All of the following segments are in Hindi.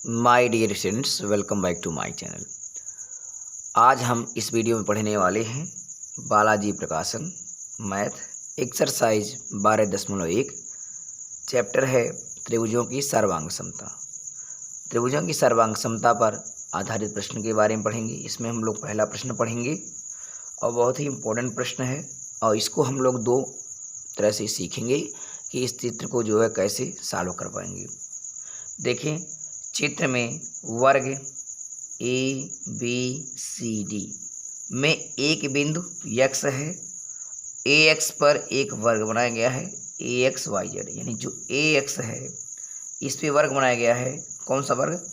My dear students, welcome back to my channel. आज हम इस वीडियो में पढ़ने वाले हैं बालाजी प्रकाशन मैथ एक्सरसाइज 12.1। चैप्टर है त्रिभुजों की सर्वांग समता। त्रिभुजों की सर्वांग समता पर आधारित प्रश्न के बारे में पढ़ेंगे। इसमें हम लोग पहला प्रश्न पढ़ेंगे और बहुत ही इम्पोर्टेंट प्रश्न है, और इसको हम लोग दो तरह से सीखेंगे कि इस चित्र को जो है कैसे सॉल्व कर पाएंगे। देखें, चित्र में वर्ग ए बी सी डी में एक बिंदु x है। ए एक्स पर एक वर्ग बनाया गया है ए एक्स वाई जेड, यानी जो ए एक्स है इस पे वर्ग बनाया गया है। कौन सा वर्ग?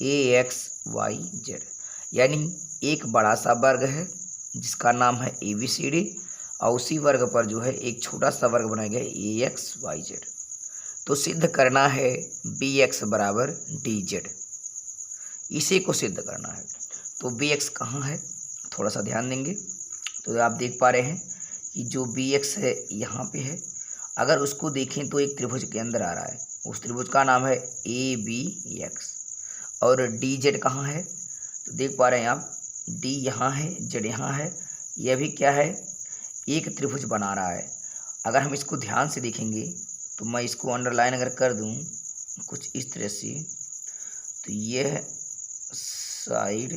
ए एक्स वाई जेड, यानी एक बड़ा सा वर्ग है जिसका नाम है ए बी सी डी, और उसी वर्ग पर जो है एक छोटा सा वर्ग बनाया गया है ए एक्स वाई जेड। तो सिद्ध करना है बी एक्स बराबर डी जेड, इसी को सिद्ध करना है। तो बी एक्स कहाँ है, थोड़ा सा ध्यान देंगे तो आप देख पा रहे हैं कि जो बी एक्स है यहाँ पे है। अगर उसको देखें तो एक त्रिभुज के अंदर आ रहा है, उस त्रिभुज का नाम है ए बी एक्स। और डी जेड कहाँ है, तो देख पा रहे हैं आप, डी यहाँ है, जेड यहाँ है। यह भी क्या है, एक त्रिभुज बना रहा है। अगर हम इसको ध्यान से देखेंगे तो मैं इसको अंडरलाइन अगर कर दूं कुछ इस तरह से, तो यह साइड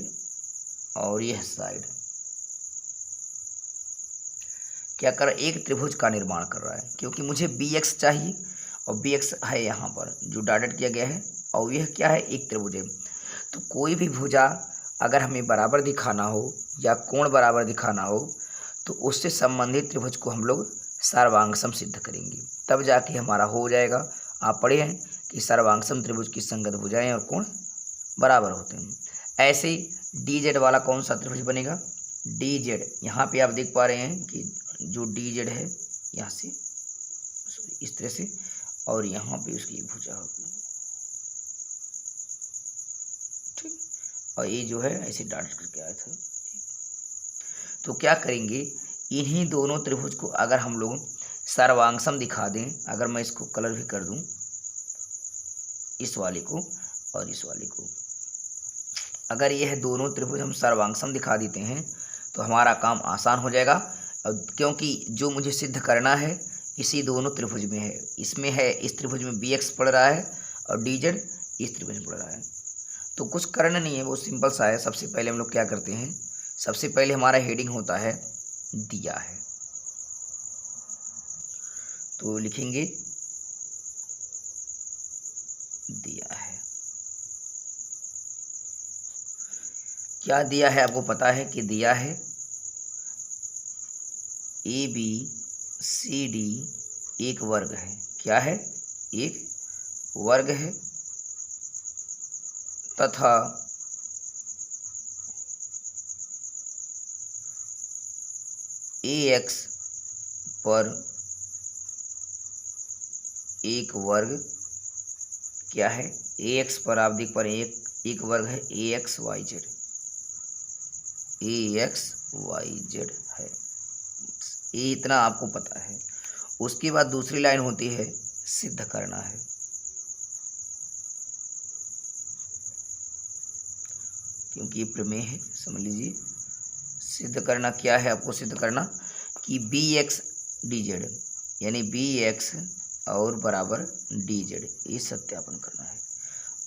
और यह साइड क्या कर, एक त्रिभुज का निर्माण कर रहा है। क्योंकि मुझे बी एक्स चाहिए और बी एक्स है यहाँ पर जो डॉटेड किया गया है, और यह क्या है, एक त्रिभुज है। तो कोई भी भुजा अगर हमें बराबर दिखाना हो या कोण बराबर दिखाना हो तो उससे संबंधित त्रिभुज को हम लोग सर्वांग सम सिद्ध करेंगे, तब जाके हमारा हो जाएगा। आप पढ़े हैं कि सर्वांग सम त्रिभुज की संगत भुजाएं और कोण बराबर होते हैं। ऐसे ही डी जेड वाला कौन सा त्रिभुज बनेगा, डी जेड। यहाँ पे आप देख पा रहे हैं कि जो डी जेड है यहाँ से इस तरह से, और यहाँ पे उसकी एक भुजा होगी, ठीक। और ये जो है ऐसे डॉट करके आया था। तो क्या करेंगे, इन्हीं दोनों त्रिभुज को अगर हम लोग सर्वांग सम दिखा दें, अगर मैं इसको कलर भी कर दूं, इस वाले को और इस वाले को, अगर यह दोनों त्रिभुज हम सर्वांग सम दिखा देते हैं तो हमारा काम आसान हो जाएगा। क्योंकि जो मुझे सिद्ध करना है इसी दोनों त्रिभुज में है। इसमें है, इस त्रिभुज में बी एक्स पड़ रहा है और डी जेड इस त्रिभुज में पड़ रहा है। तो कुछ करना नहीं है, बहुत सिंपल सा है। सबसे पहले हम लोग क्या करते हैं, सबसे पहले हमारा हेडिंग होता है दिया है, तो लिखेंगे दिया है। क्या दिया है, आपको पता है कि दिया है ए बी सी डी एक वर्ग है। क्या है, एक वर्ग है, तथा ए एक्स पर एक वर्ग क्या है, ए एक्स पर आप देख पा रहे हैं एक वर्ग है ए एक्स वाई जेड, ए एक्स वाई जेड है। ये इतना आपको पता है। उसके बाद दूसरी लाइन होती है सिद्ध करना है। क्योंकि ये प्रमेय है, समझ लीजिए। सिद्ध करना क्या है, आपको सिद्ध करना कि बी एक्स डी जेड, यानी बी एक्स और बराबर डी जेड, ये सत्यापन करना है।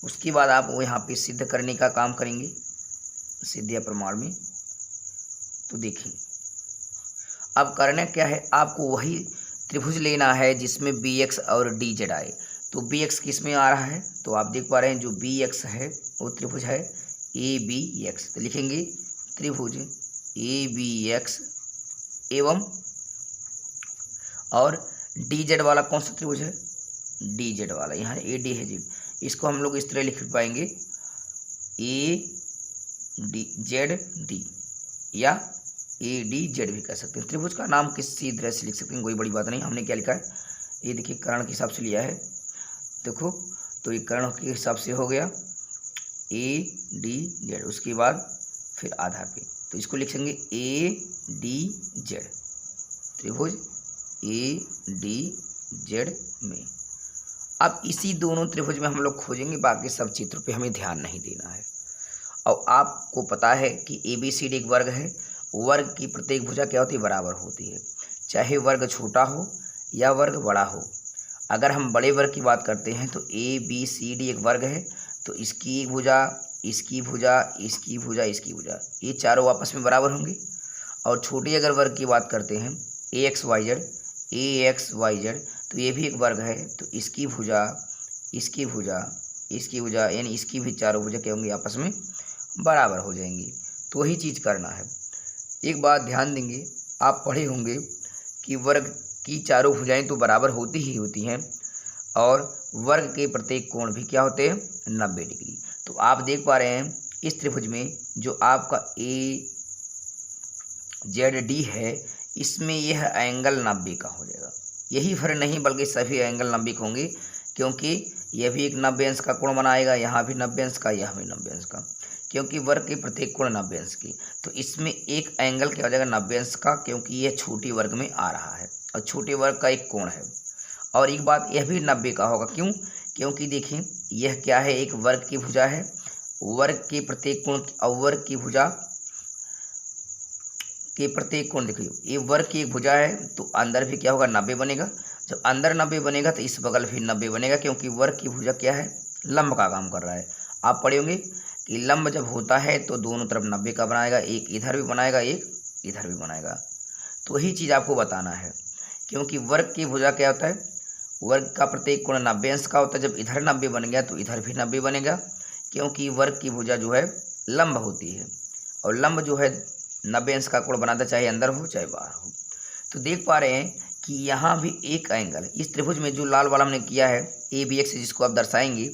उसके बाद आप वो यहाँ पे सिद्ध करने का काम करेंगे, सिद्ध या प्रमाण में। तो देखिए अब करना क्या है, आपको वही त्रिभुज लेना है जिसमें बी एक्स और डी जेड आए। तो बी एक्स किस में आ रहा है, तो आप देख पा रहे हैं जो बी एक्स है वो त्रिभुज है ए बी एक्स। तो लिखेंगे त्रिभुज ए बी एक्स एवं, और डी जेड वाला कौन सा त्रिभुज है, डी जेड वाला, यहाँ ए डी है जेड। इसको हम लोग इस तरह लिख पाएंगे ए डी जेड डी, या ए डी जेड भी कह सकते हैं। त्रिभुज का नाम किसी तरह से लिख सकते हैं, कोई बड़ी बात नहीं। हमने क्या लिखा है, ये देखिए कर्ण के हिसाब से लिया है, देखो। तो ये कर्ण के हिसाब से हो गया ए डी जेड, उसके बाद फिर आधार पे, तो इसको लिखेंगे ए डी जेड, त्रिभुज ए डी जेड में। अब इसी दोनों त्रिभुज में हम लोग खोजेंगे, बाकी सब चित्र पे हमें ध्यान नहीं देना है। और आपको पता है कि ABCD एक वर्ग है, वर्ग की प्रत्येक भुजा क्या होती है, बराबर होती है, चाहे वर्ग छोटा हो या वर्ग बड़ा हो। अगर हम बड़े वर्ग की बात करते हैं तो ABCD एक वर्ग है, तो इसकी एक भुजा, इसकी भुजा, इसकी भुजा, इसकी भुजा, ये चारों आपस में बराबर होंगे। और छोटे अगर वर्ग की बात करते हैं AXYZ, तो ये भी एक वर्ग है, तो इसकी भुजा, इसकी भुजा, इसकी भुजा, यानी इसकी भी चारों भुजा क्या होंगी, आपस में बराबर हो जाएंगी। तो वही चीज़ करना है। एक बात ध्यान देंगे, आप पढ़े होंगे कि वर्ग की चारों भुजाएं तो बराबर होती ही होती हैं, और वर्ग के प्रत्येक कोण भी क्या होते हैं, 90 डिग्री। तो आप देख पा रहे हैं इस त्रिभुज में जो आपका AZD है, इसमें यह एंगल 90 का हो जाएगा। यही फर्क नहीं बल्कि सभी एंगल 90 के होंगे, क्योंकि यह भी एक 90 अंश का कोण बनाएगा, यहाँ भी 90 अंश का, यहाँ भी 90 अंश का, क्योंकि वर्ग के प्रत्येक कोण 90 अंश की। तो इसमें एक एंगल क्या हो जाएगा, 90 अंश का, क्योंकि यह छोटी वर्ग में आ रहा है और छोटे वर्ग का एक कोण है। और एक बात, यह भी 90 का होगा, क्यों, क्योंकि देखिए यह क्या है, एक वर्ग की भुजा है, वर्ग के प्रत्येक कोण और वर्ग की भुजा के प्रत्येक कोण, देखिए ये वर्ग की एक भुजा है, तो अंदर भी क्या होगा, 90 बनेगा। जब अंदर 90 बनेगा तो इस बगल भी 90 बनेगा, क्योंकि वर्ग की भुजा क्या है, लंब का काम कर रहा है। आप पढ़े होंगे कि लंब जब होता है तो दोनों तरफ 90 का बनाएगा, एक इधर भी बनाएगा, एक इधर भी बनाएगा। तो वही चीज़ आपको बताना है, क्योंकि वर्ग की भुजा क्या होता है, वर्ग का प्रत्येक कोण 90 अंश का होता है। जब इधर 90 बन गया तो इधर भी 90 बनेगा, क्योंकि वर्ग की भुजा जो है लंब होती है, और लंब जो है 90 अंश का कोण बनाता, चाहे अंदर हो चाहे बाहर हो। तो देख पा रहे हैं कि यहाँ भी एक एंगल, इस त्रिभुज में जो लाल वाला हमने किया है ABX, जिसको आप दर्शाएंगे,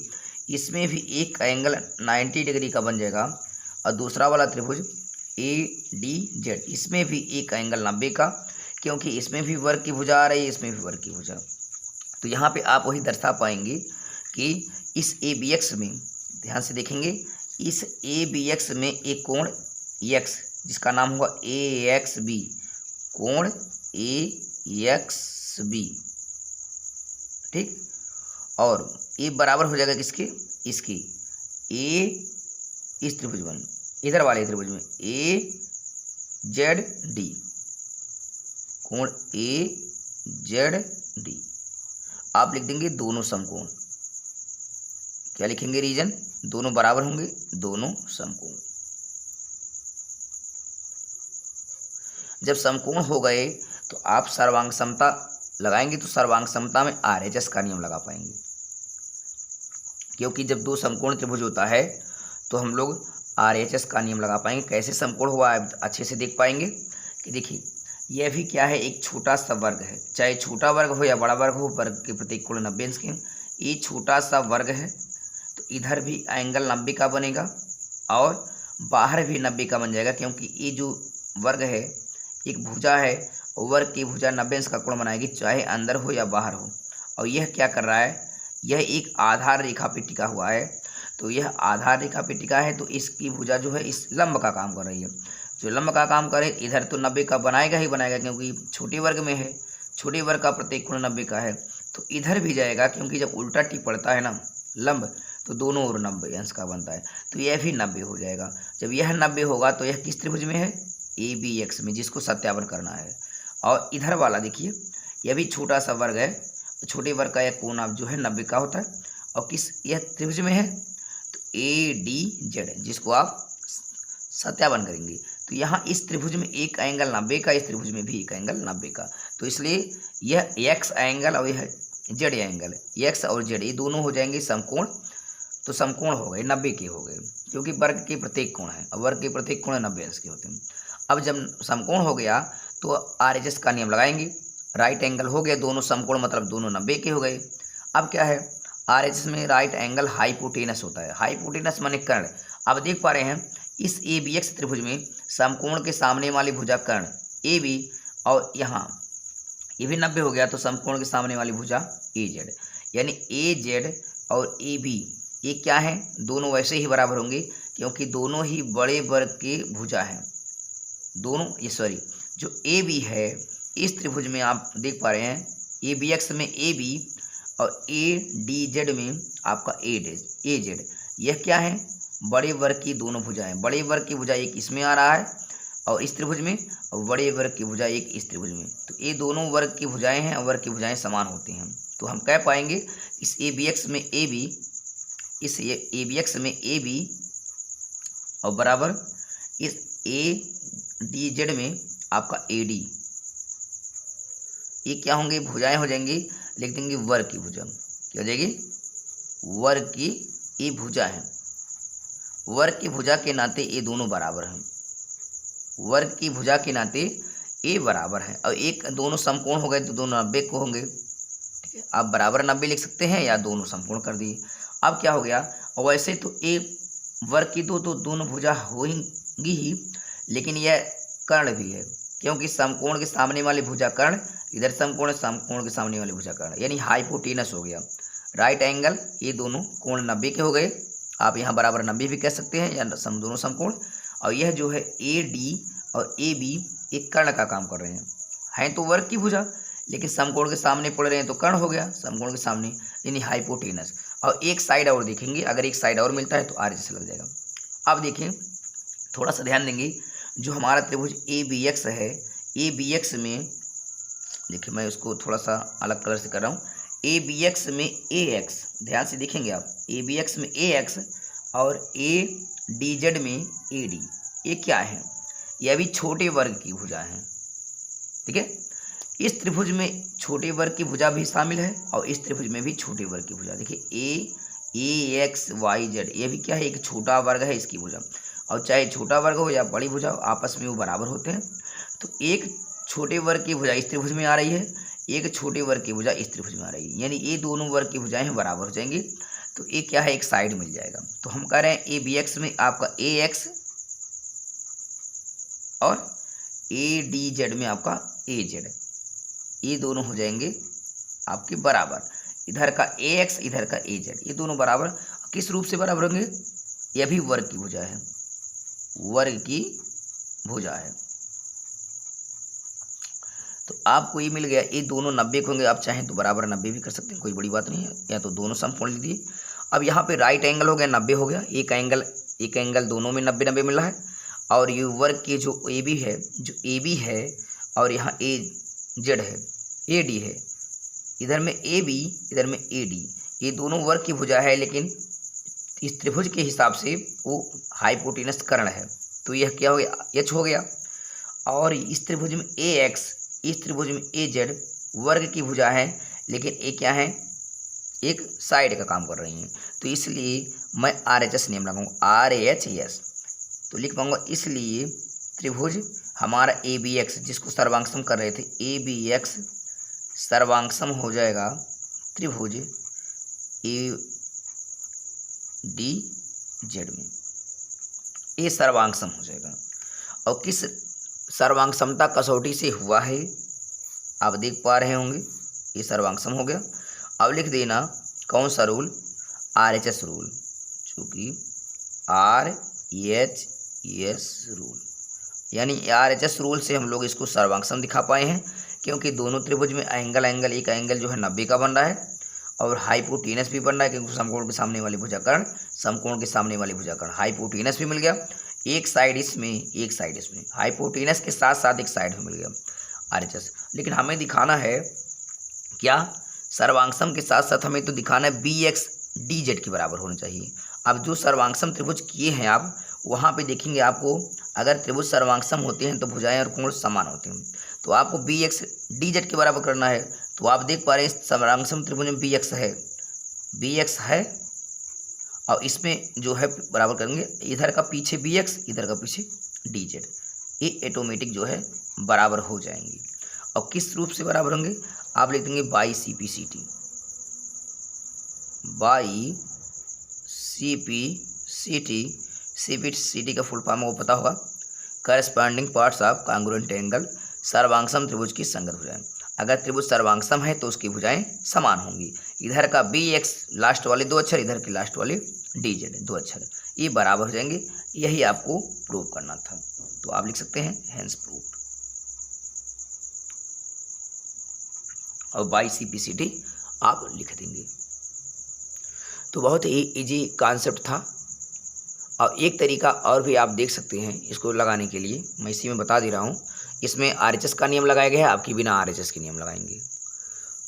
इसमें भी एक एंगल 90 डिग्री का बन जाएगा। और दूसरा वाला त्रिभुज ADZ, इसमें भी एक एंगल 90 का, क्योंकि इसमें भी वर्ग की भुजा आ रही है, इसमें भी वर्ग की भुजा। तो यहाँ पे आप वही दर्शा पाएंगे कि इस ABX में, ध्यान से देखेंगे, इस ABX में एक कोण X, जिसका नाम हुआ AXB, कोण AXB, ठीक। और ये बराबर हो जाएगा किसके, इसकी इस त्रिभुज में, इधर वाले त्रिभुज में AZD, कोण AZD। आप लिख देंगे दोनों समकोण, क्या लिखेंगे, रीजन, दोनों बराबर होंगे, दोनों समकोण। जब समकोण हो गए तो आप सर्वांग समता लगाएंगे, तो सर्वांग समता में RHS का नियम लगा पाएंगे, क्योंकि जब दो समकोण त्रिभुज होता है तो हम लोग RHS का नियम लगा पाएंगे। कैसे समकोण हुआ है अच्छे से देख पाएंगे कि देखिए यह भी क्या है, एक छोटा सा वर्ग है, चाहे छोटा वर्ग हो या बड़ा वर्ग हो, वर्ग के प्रत्येक कोण 90 अंश के। ये छोटा सा वर्ग है, तो इधर भी एंगल 90 का बनेगा और बाहर भी 90 का बन जाएगा, क्योंकि ये जो वर्ग है एक भुजा है, वर्ग की भुजा 90 अंश का कोण बनाएगी, चाहे अंदर हो या बाहर हो। और यह क्या कर रहा है, यह एक आधार रेखा पे टिका हुआ है, तो यह आधार रेखा पे टिका है, तो इसकी भुजा जो है इस लंब का काम कर रही है। जो लंब का काम करे, इधर तो 90 का बनाएगा ही बनाएगा, क्योंकि छोटे वर्ग में है, छोटे वर्ग का प्रत्येक कोण 90 का है, तो इधर भी जाएगा, क्योंकि जब उल्टा टिप पड़ता है ना लंब, तो दोनों ओर 90 अंश का बनता है, तो यह भी 90 हो जाएगा। जब यह 90 होगा तो यह किस त्रिभुज में है, ABX में, जिसको सत्यापन करना है। और इधर वाला देखिए, यह भी छोटा सा वर्ग है, छोटे वर्ग का यह कोण आप जो है 90 का होता है, और किस, यह त्रिभुज में है, तो ADZ, जिसको आप सत्यापन करेंगे। तो यहाँ इस त्रिभुज में एक एंगल 90 का, इस त्रिभुज में भी एक एंगल 90 का, तो इसलिए यह X एंगल और यह Z एंगल, X और Z ये दोनों हो जाएंगे समकोण। तो समकोण हो गए, 90 के हो गए, क्योंकि वर्ग के प्रत्येक कोण है, और वर्ग के प्रत्येक कोण 90 अंश के होते हैं। अब जब समकोण हो गया तो RHS का नियम लगाएंगे, राइट एंगल हो गया, दोनों समकोण मतलब दोनों 90 के हो गए। अब क्या है, RHS में राइट एंगल हाइपोटेनस होता है, हाइपोटेनस माने कर्ण। अब देख पा रहे हैं इस ABX त्रिभुज में समकोण के सामने वाली भुजा कर्ण AB, और यहाँ ये भी 90 हो गया, तो समकोण के सामने वाली भुजा AZ, यानी AZ और AB ये क्या है, दोनों वैसे ही बराबर होंगे, क्योंकि दोनों ही बड़े वर्ग के भुजा हैं। दोनों ये सॉरी जो AB है, इस त्रिभुज में आप देख पा रहे हैं ABX में AB और ए डी जेड में आपका ए जेड, यह क्या है, बड़े वर्ग की दोनों भुजाएं। बड़े वर्ग की भुजा एक इसमें आ रहा है और इस त्रिभुज में, और बड़े वर्ग की भुजा एक इस त्रिभुज में। तो ये दोनों वर्ग की भुजाएं हैं और वर्ग की भुजाएं समान होती हैं। तो हम कह पाएंगे इस ए बी एक्स में ए बी, इस ए बी एक्स में ए बी और बराबर इस ए डी जेड में आपका ए डी, ये क्या होंगे, भुजाएं हो जाएंगी, लिख देंगे वर्ग की भुजा। क्या हो जाएगी, वर्ग की ये भुजा है। वर्ग की भुजा के नाते ये दोनों बराबर हैं, वर्ग की भुजा के नाते ये बराबर है। और एक दोनों समकोण हो गए तो दोनों 90 को होंगे। ठीक है, आप बराबर 90 लिख सकते हैं या दोनों समकोण कर दिए। अब क्या हो गया, और वैसे तो ए वर्ग की तो दोनों भुजा होंगी ही, लेकिन यह कर्ण भी है, क्योंकि समकोण के सामने वाली भुजा कर्ण, इधर समकोण, समकोण के सामने वाली भुजा कर्ण, यानी हाइपोटेनस हो गया। राइट एंगल, ये दोनों कोण 90 के हो गए। आप यहाँ बराबर 90 भी कह सकते हैं या दोनों समकोण। और यह जो है ए डी और ए बी एक कर्ण का काम कर रहे हैं तो वर्ग की भुजा, लेकिन समकोण के सामने पड़ रहे हैं तो कर्ण हो गया, समकोण के सामने यानी हाइपोटेनस। और एक साइड और देखेंगे, अगर एक साइड और मिलता है तो आर जैसे लग जाएगा। अब देखिए, थोड़ा सा ध्यान देंगे, जो हमारा त्रिभुज ए बी एक्स है, ए बी एक्स में देखिए, मैं उसको थोड़ा सा अलग कलर से कर रहा हूँ। ए बी एक्स में ए एक्स, ध्यान से देखेंगे आप, ए बी एक्स में ए एक्स और ए डी जेड में ए डी, ये क्या है, यह भी छोटे वर्ग की भुजा है। ठीक है, इस त्रिभुज में छोटे वर्ग की भुजा भी शामिल है और इस त्रिभुज में भी छोटे वर्ग की भुजा। देखिए ए एक्स वाई जेड, ये भी क्या है, एक छोटा वर्ग है इसकी भुजा। और चाहे छोटा वर्ग हो या बड़ी भुजा हो, आपस में वो बराबर होते हैं। तो एक छोटे वर्ग की भुजा इस त्रिभुज में आ रही है, एक छोटे वर्ग की भुजा इस त्रिभुज में आ रही है, यानी ये दोनों वर्ग की भुजाएं बराबर हो जाएंगी। तो ये क्या है, एक साइड मिल जाएगा। तो हम कह रहे हैं ए बी एक्स में आपका ए एक्स और ए डी जेड में आपका ए जेड, ये दोनों हो जाएंगे आपके बराबर। इधर का ए एक्स, इधर का ए जेड, ये दोनों बराबर। किस रूप से बराबर होंगे, यह भी वर्ग की भुजा है, वर्ग की भुजा है। तो आपको ये मिल गया, ये दोनों 90 के होंगे। आप चाहें तो बराबर 90 भी कर सकते हैं, कोई बड़ी बात नहीं है, या तो दोनों समकोण लिख दिए। अब यहाँ पे राइट एंगल हो गया, 90 हो गया, एक एंगल दोनों में 90-90 मिल रहा है। और ये वर्ग के जो ए बी है, जो ए बी है और यहाँ ए जेड है, ए डी है, इधर में ए बी, इधर में ए डी, ये दोनों वर्ग की भुजा है, लेकिन इस त्रिभुज के हिसाब से वो हाइपोटेनस कर्ण है। तो यह क्या हो गया, एच हो गया। और इस त्रिभुज में ए एक्स, इस त्रिभुज में ए जेड वर्ग की भुजा है, लेकिन ये क्या है, एक साइड का काम कर रही हैं। तो इसलिए मैं आर एच एस नियम लगाऊंगा, आर एच एस। तो लिख पाऊंगा, इसलिए त्रिभुज हमारा ए बी एक्स, जिसको सर्वांगसम कर रहे थे, ए बी एक्स सर्वांगसम हो जाएगा त्रिभुज ए डी जेड में, ये सर्वांगसम हो जाएगा। और किस सर्वांग समता कसौटी से हुआ है, आप देख पा रहे होंगे, ये सर्वांगसम हो गया। अब लिख देना कौन सा rule, R H S rule, चूँकि आर एच एस रूल, यानी आर एच एस रूल से हम लोग इसको सर्वांगसम दिखा पाए हैं, क्योंकि दोनों त्रिभुज में एंगल एक एंगल जो है 90 का बन रहा है और हाइपोटेनस भी बन रहा है, क्योंकि समकोण के सामने वाली भुजा कर्ण, समकोण के सामने वाली भुजा कर्ण, हाइपोटेनस भी मिल गया, एक साइड इसमें एक साइड इसमें, हाइपोटेनस के साथ साथ एक साइड में मिल गया आरएचएस। लेकिन हमें दिखाना है क्या, सर्वांगसम के साथ साथ हमें तो दिखाना है बी एक्स डी जेड के बराबर होना चाहिए। अब जो सर्वांगसम त्रिभुज किए हैं आप, वहाँ पे देखेंगे आपको, अगर त्रिभुज सर्वांगसम होते हैं तो भुजाएं और कोण समान होते हैं। तो आपको बी एक्स डी जेड के बराबर करना है। तो आप देख पा रहे हैं सर्वांगसम त्रिभुज में बी एक्स है और इसमें जो है बराबर करेंगे, इधर का पीछे बी एक्स, इधर का पीछे डी जेड, ये ऑटोमेटिक जो है बराबर हो जाएंगे। और किस रूप से बराबर होंगे, आप लिख देंगे by C P C T, by C P C T, C T का फुल फॉर्म को पता होगा, corresponding parts of congruent angle, सर्वांगसम त्रिभुज की संगत भुजाएं। अगर त्रिभुज सर्वांगसम है तो उसकी भुजाएं समान होंगी। इधर का बी एक्स लास्ट वाले 2 अक्षर, इधर की लास्ट वाले डी जेड 2 अक्षर, ये बराबर हो जाएंगे। यही आपको प्रूव करना था, तो आप लिख सकते हैं हेंस प्रूव्ड। और by C P C T आप लिख देंगे। तो बहुत ही इजी कॉन्सेप्ट था। और एक तरीका और भी आप देख सकते हैं इसको लगाने के लिए, मैं इसी में बता दे रहा हूँ। इसमें आरएचएस का नियम लगाया गया है, आपकी बिना आरएचएस के नियम लगाएंगे।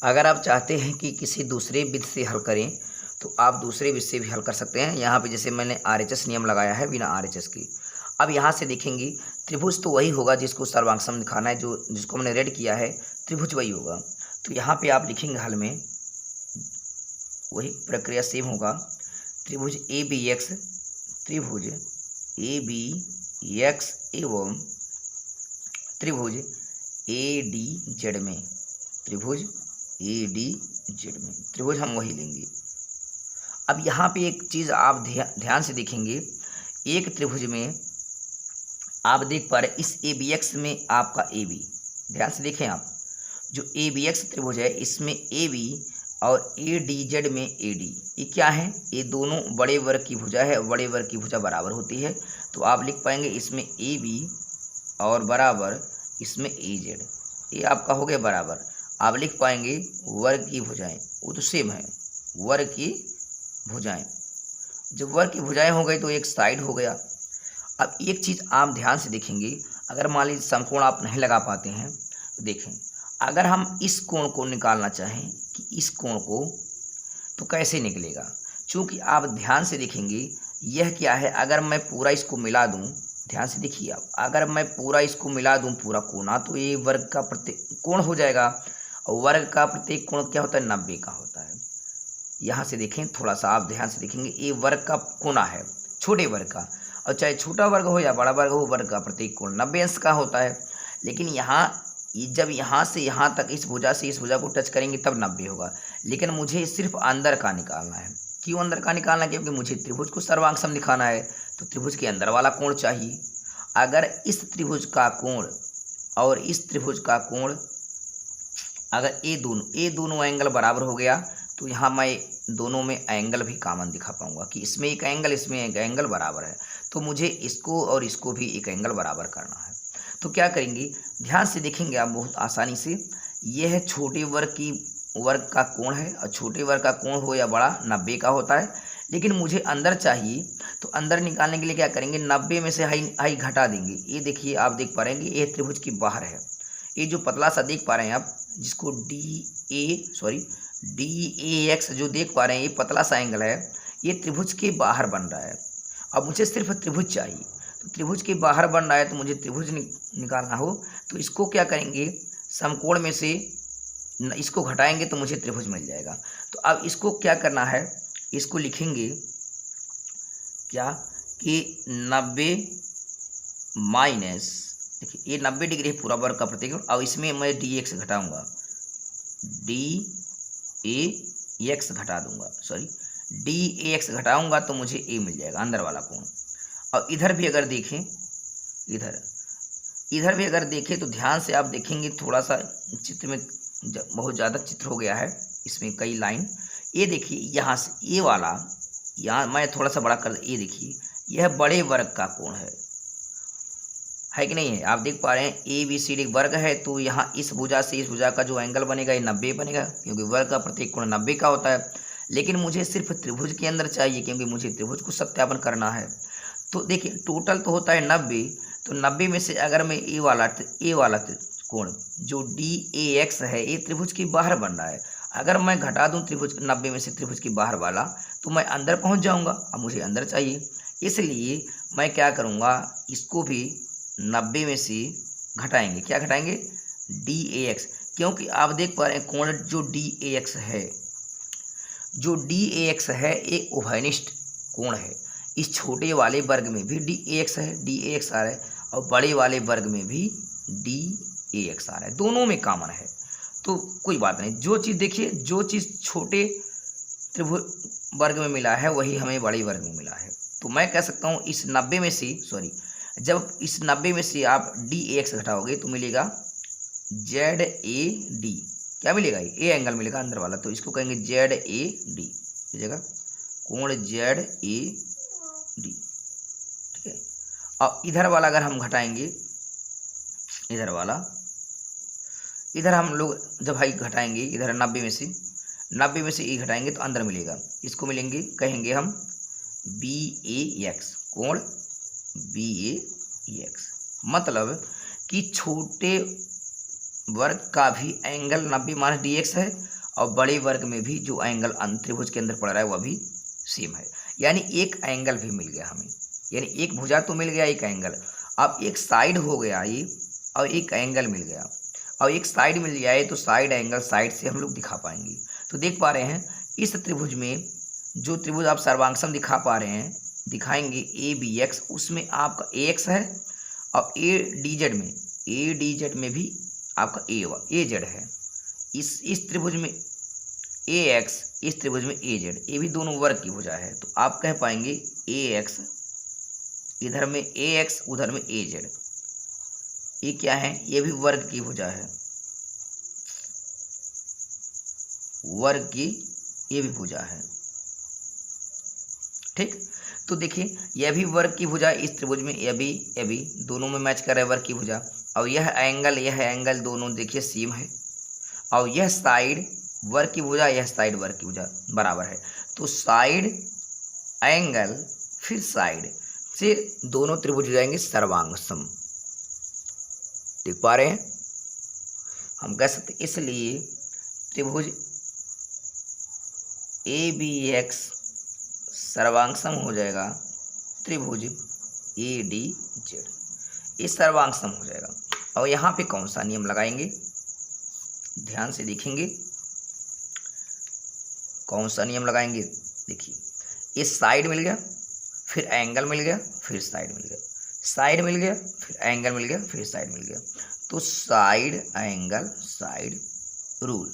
अगर आप चाहते हैं कि किसी दूसरे विधि से हल करें तो आप दूसरे विधि से भी हल कर सकते हैं। यहाँ पे जैसे मैंने आरएचएस नियम लगाया है बिना आरएचएस के। अब यहाँ से देखेंगे त्रिभुज तो वही होगा जिसको सर्वांग दिखाना है, जो जिसको हमने रेड किया है, त्रिभुज वही होगा। तो यहाँ पे आप लिखेंगे हल में वही प्रक्रिया सेम होगा। त्रिभुज ए बी एक्स, त्रिभुज ए बी एक्स एवं त्रिभुज ए डी जेड में, त्रिभुज ए डी जेड में त्रिभुज हम वही लेंगे। अब यहाँ पे एक चीज़ आप ध्यान से देखेंगे, एक त्रिभुज में आप देख पा रहे इस ए बी एक्स में आपका ए बी, ध्यान से देखें आप, जो ए बी एक्स त्रिभुज है इसमें ए बी और ए डी जेड में ए डी, ये क्या है, ये दोनों बड़े वर्ग की भुजा है, बड़े वर्ग की भुजा बराबर होती है। तो आप लिख पाएंगे इसमें ए बी और बराबर इसमें ए जेड, ये आपका हो गया बराबर। आप लिख पाएंगे वर्ग की भुजाएं, वो तो सेम है, वर्ग की भुजाएं। जब वर्ग की भुजाएं हो गई तो एक साइड हो गया। अब एक चीज़ आप ध्यान से देखेंगे, अगर मान लीजिए समकोण आप नहीं लगा पाते हैं तो देखें, अगर हम इस कोण को निकालना चाहें कि इस कोण को, तो कैसे निकलेगा। चूँकि आप ध्यान से देखेंगे यह क्या है, अगर मैं पूरा इसको मिला दूं, ध्यान से देखिए आप, अगर मैं पूरा इसको मिला दूं पूरा कोना, तो ये वर्ग का प्रत्येक कोण हो जाएगा। और वर्ग का प्रत्येक कोण क्या होता है, 90 का होता है। यहाँ से देखें, थोड़ा सा आप ध्यान से देखेंगे, ये वर्ग का कोना है, छोटे वर्ग का, और चाहे छोटा वर्ग हो या बड़ा वर्ग हो, वर्ग का प्रत्येक कोण 90 अंश का होता है। लेकिन यहाँ जब यहाँ से यहाँ तक इस भुजा से इस भुजा को टच करेंगे तब 90 होगा। लेकिन मुझे सिर्फ अंदर का निकालना है। क्यों अंदर का निकालना है, क्योंकि मुझे त्रिभुज को सर्वांग सम दिखाना है, तो त्रिभुज के अंदर वाला कोण चाहिए। अगर इस त्रिभुज का कोण और इस त्रिभुज का कोण, अगर ये दोनों एंगल बराबर हो गया, तो यहाँ मैं दोनों में एंगल भी कॉमन दिखा पाऊंगा कि इसमें एक एंगल इसमें एक एंगल बराबर है, तो मुझे इसको और इसको भी एक एंगल बराबर करना है। तो क्या करेंगे, ध्यान से देखेंगे आप बहुत आसानी से, यह छोटे वर्ग का कोण है, और छोटे वर्ग का कोण हो या बड़ा 90 का होता है। लेकिन मुझे अंदर चाहिए, तो अंदर निकालने के लिए क्या करेंगे, 90 में से हाई घटा देंगे। ये देखिए आप देख पा रहे हैं ये त्रिभुज की बाहर है, ये जो पतला सा देख पा रहे हैं आप, जिसको डी ए एक्स जो देख पा रहे हैं, ये पतला सा एंगल है, ये त्रिभुज के बाहर बन रहा है। अब मुझे सिर्फ त्रिभुज चाहिए, तो त्रिभुज के बाहर बन रहा है, तो मुझे त्रिभुज निकालना हो, तो इसको क्या करेंगे, समकोण में से इसको घटाएंगे तो मुझे त्रिभुज मिल जाएगा। तो अब इसको क्या करना है, इसको लिखेंगे क्या कि 90 माइनस, देखिए ये 90 डिग्री है पूरा वर्ग का प्रत्येक, अब इसमें मैं डी एक्स घटाऊँगा, डी ए एक्स घटा दूंगा, डी ए एक्स घटाऊंगा तो मुझे ए मिल जाएगा, अंदर वाला कोण। और इधर भी अगर देखें, इधर भी अगर देखें तो ध्यान से आप देखेंगे, थोड़ा सा चित्र में बहुत ज़्यादा चित्र हो गया है, इसमें कई लाइन। ये देखिए यहाँ से ये वाला, यहाँ मैं थोड़ा सा बड़ा कर, ये देखिए यह बड़े वर्ग का कोण है कि नहीं है। आप देख पा रहे हैं ए बी सी डी वर्ग है, तो यहाँ इस भुजा से इस भुजा का जो एंगल बनेगा ये 90 बनेगा, क्योंकि वर्ग का प्रत्येक कोण 90 का होता है। लेकिन मुझे सिर्फ त्रिभुज के अंदर चाहिए, क्योंकि मुझे त्रिभुज को सत्यापन करना है। तो देखिए टोटल तो होता है 90, तो 90 में से अगर मैं ए वाला कोण जो डी ए एक्स है, ये त्रिभुज के बाहर बन रहा है, अगर मैं घटा दूं त्रिभुज 90 में से त्रिभुज के बाहर वाला, तो मैं अंदर पहुंच जाऊंगा। अब मुझे अंदर चाहिए, इसलिए मैं क्या करूंगा, इसको भी 90 में से घटाएंगे। क्या घटाएंगे, डी ए एक्स, क्योंकि आप देख पा रहे हैं कोण जो डी ए एक्स है, जो डी ए एक्स है एक उभयनिष्ठ कोण है। इस छोटे वाले वर्ग में भी डी ए एक्स है, डी ए एक्स आ रहा है, और बड़े वाले वर्ग में भी डी ए एक्स आ रहा है, दोनों में कॉमन है। तो कोई बात नहीं, जो चीज़ देखिए, जो चीज़ छोटे त्रिभुज वर्ग में मिला है वही हमें बड़े वर्ग में मिला है। तो मैं कह सकता हूँ इस 90 में से जब इस 90 में से आप डी ए एक्स घटाओगे तो मिलेगा जेड ए डी, क्या मिलेगा, ए एंगल मिलेगा अंदर वाला, तो इसको कहेंगे जेड ए डी, मिलेगा कोण जेड ए डी, ठीक है। अब इधर वाला अगर हम घटाएंगे, इधर वाला, इधर हम लोग जब घटाएंगे इधर 90 में से, 90 में से ए घटाएंगे तो अंदर मिलेगा, इसको मिलेंगे, कहेंगे हम बी ए एक्स, कोण बी ए एक्स। मतलब कि छोटे वर्ग का भी एंगल 90 माइनस डी एक्स है और बड़े वर्ग में भी जो एंगल त्रिभुज के अंदर पड़ रहा है वह भी सेम है। यानी एक एंगल भी मिल गया हमें, यानी एक भुजा तो मिल गया, एक एंगल। अब एक साइड हो गया ये और एक एंगल मिल गया, और एक साइड मिल जाए तो साइड एंगल साइड से हम लोग दिखा पाएंगे। तो देख पा रहे हैं इस त्रिभुज में, जो त्रिभुज आप सर्वांगसम दिखा पा रहे हैं, दिखाएंगे ए बी एक्स, उसमें आपका ए एक्स है और ए डी जेड में भी आपका ए जेड है। इस त्रिभुज में ए एक्स, इस त्रिभुज में ए जेड, ये भी दोनों वर्ग की भुजा है। तो आप कह पाएंगे ए एक्स, इधर में ए एक्स उधर में ए जेड, ये क्या है, ये भी वर्ग की भुजा है, वर्ग की ये भी भुजा है। ठीक, तो देखिए यह भी वर्ग की भुजा इस त्रिभुज में, यह भी दोनों में मैच कर रहा है वर्ग की भुजा। और यह एंगल दोनों देखिए सेम है, और यह साइड वर्ग की भुजा, यह साइड वर्ग की भुजा बराबर है। तो साइड एंगल फिर साइड से दोनों त्रिभुज हो जाएंगे सर्वांगसम। देख पा रहे हैं, हम कह सकते इसलिए त्रिभुज ए बी एक्स सर्वांगसम हो जाएगा त्रिभुज ए डी जेड, ये सर्वांगसम हो जाएगा। और यहाँ पे कौन सा नियम लगाएंगे, ध्यान से देखेंगे कौन सा नियम लगाएंगे। देखिए ये साइड मिल गया, फिर एंगल मिल गया, फिर साइड मिल गया, साइड मिल गया, फिर एंगल मिल गया, फिर साइड मिल गया। तो side angle side rule,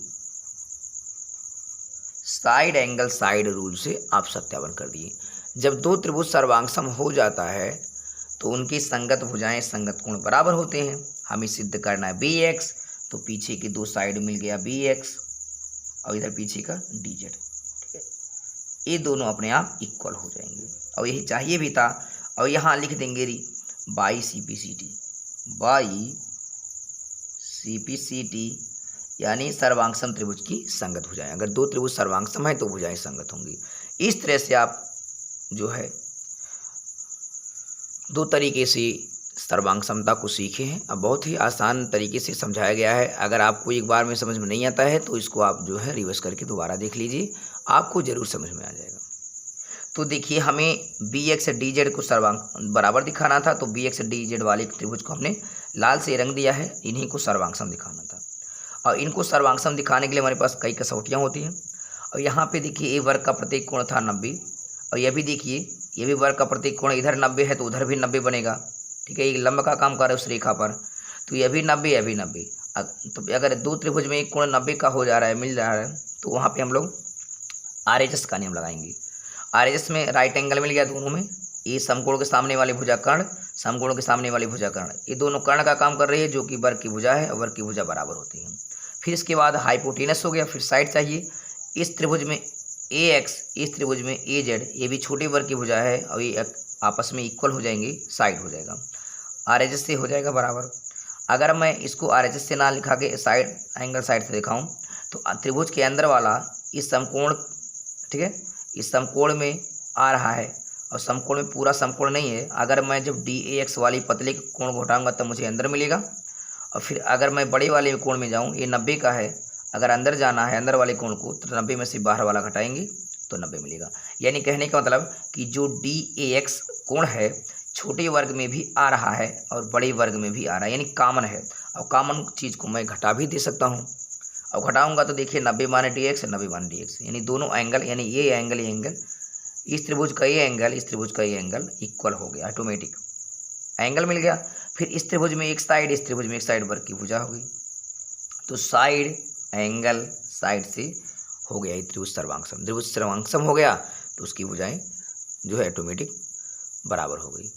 side angle side rule से आप सत्यापन कर दिए। जब दो त्रिभुज सर्वांगसम हो जाता है तो उनकी संगत भुजाएं संगत कोण बराबर होते हैं। हमें सिद्ध करना है बी एक्स, तो पीछे की दो साइड मिल गया बी एक्स और इधर पीछे का डी जेड। ठीक है, ये दोनों अपने आप इक्वल हो जाएंगे और यही चाहिए भी था। और यहाँ लिख देंगे by C P C T, by C P C T, यानी सर्वांगसम त्रिभुज की संगत भुजाएं। अगर दो त्रिभुज सर्वांगसम है तो भुजाएं संगत होंगी। इस तरह से आप जो है दो तरीके से सर्वांगसमता को सीखे हैं। अब बहुत ही आसान तरीके से समझाया गया है। अगर आपको एक बार में समझ में नहीं आता है तो इसको आप जो है रिवर्स करके दोबारा देख लीजिए, आपको जरूर समझ में आ जाएगा। तो देखिए हमें बी एक्स डी जेड को सर्वांग बराबर दिखाना था, तो बी एक्स डी जेड वाले त्रिभुज को हमने लाल से रंग दिया है, इन्हीं को सर्वांगसम दिखाना था। और इनको सर्वांगसम दिखाने के लिए हमारे पास कई कसौटियाँ होती हैं। और यहाँ पे देखिए ए वर्ग का प्रत्येक कोण था 90, और यह भी देखिए ये भी वर्ग का प्रत्येक कोण इधर 90 है तो उधर भी 90 बनेगा। ठीक है, एक लंब का काम कर रहा है उस रेखा पर, तो यह भी 90, यह भी 90। तो अगर दो त्रिभुज में एक कोण 90 का हो जा रहा है, मिल रहा है, तो वहाँ पे हम लोग RHS का नियम लगाएंगे। RHS में राइट एंगल मिल गया दोनों में, ये समकोण के सामने वाली भुजा कर्ण, समकोण के सामने वाली भुजा कर्ण, ये दोनों कर्ण का काम कर रही है जो कि वर्ग की भुजा है और वर्ग की भुजा बराबर होती है। फिर इसके बाद हाइपोटेनस हो गया, फिर साइड चाहिए। इस त्रिभुज में ए एक्स, इस त्रिभुज में ए जेड, ये भी छोटे वर्ग की भुजा है और ये आपस में इक्वल हो जाएंगे, साइड हो जाएगा, RHS से हो जाएगा बराबर। अगर मैं इसको RHS से ना लिखा के साइड एंगल साइड से दिखाऊं तो त्रिभुज के अंदर वाला इस समकोण, ठीक है, इस समकोण में आ रहा है और समकोण में पूरा समकोण नहीं है। अगर मैं जब DAX वाली पतले के कोण को हटाऊंगा तब मुझे अंदर मिलेगा, और फिर अगर मैं बड़े वाले कोण में जाऊं, ये 90 का है, अगर अंदर जाना है अंदर वाले कोण को तो 90 में से बाहर वाला घटाएंगे तो 90 मिलेगा। यानी कहने का मतलब कि जो DAX कोण है छोटे वर्ग में भी आ रहा है और बड़े वर्ग में भी आ रहा है, यानी कॉमन है। और कॉमन चीज़ को मैं घटा भी दे सकता हूँ, और घटाऊंगा तो देखिए 90 माने DX, 90 माने DX, यानी दोनों एंगल, यानी ये एंगल, ये एंगल, इस त्रिभुज का ये एंगल, इस त्रिभुज का ये एंगल इक्वल हो गया, ऑटोमेटिक एंगल मिल गया। फिर इस त्रिभुज में एक साइड, इस त्रिभुज में एक साइड वर्ग की भुजा हो गई, तो साइड एंगल साइड से हो गया ये त्रिभुज सर्वांगसम। त्रिभुज सर्वांगसम हो गया तो उसकी भुजाएं जो है ऑटोमेटिक बराबर हो गई।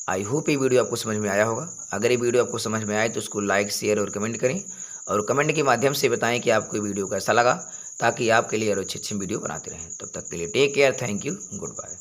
आई होप ये वीडियो आपको समझ में आया होगा। अगर ये वीडियो आपको समझ में आए तो उसको लाइक, शेयर और कमेंट करें, और कमेंट के माध्यम से बताएं कि आपको ये वीडियो कैसा लगा, ताकि आपके लिए और अच्छे वीडियो बनाते रहें। तब तक के लिए take care, thank you, good bye.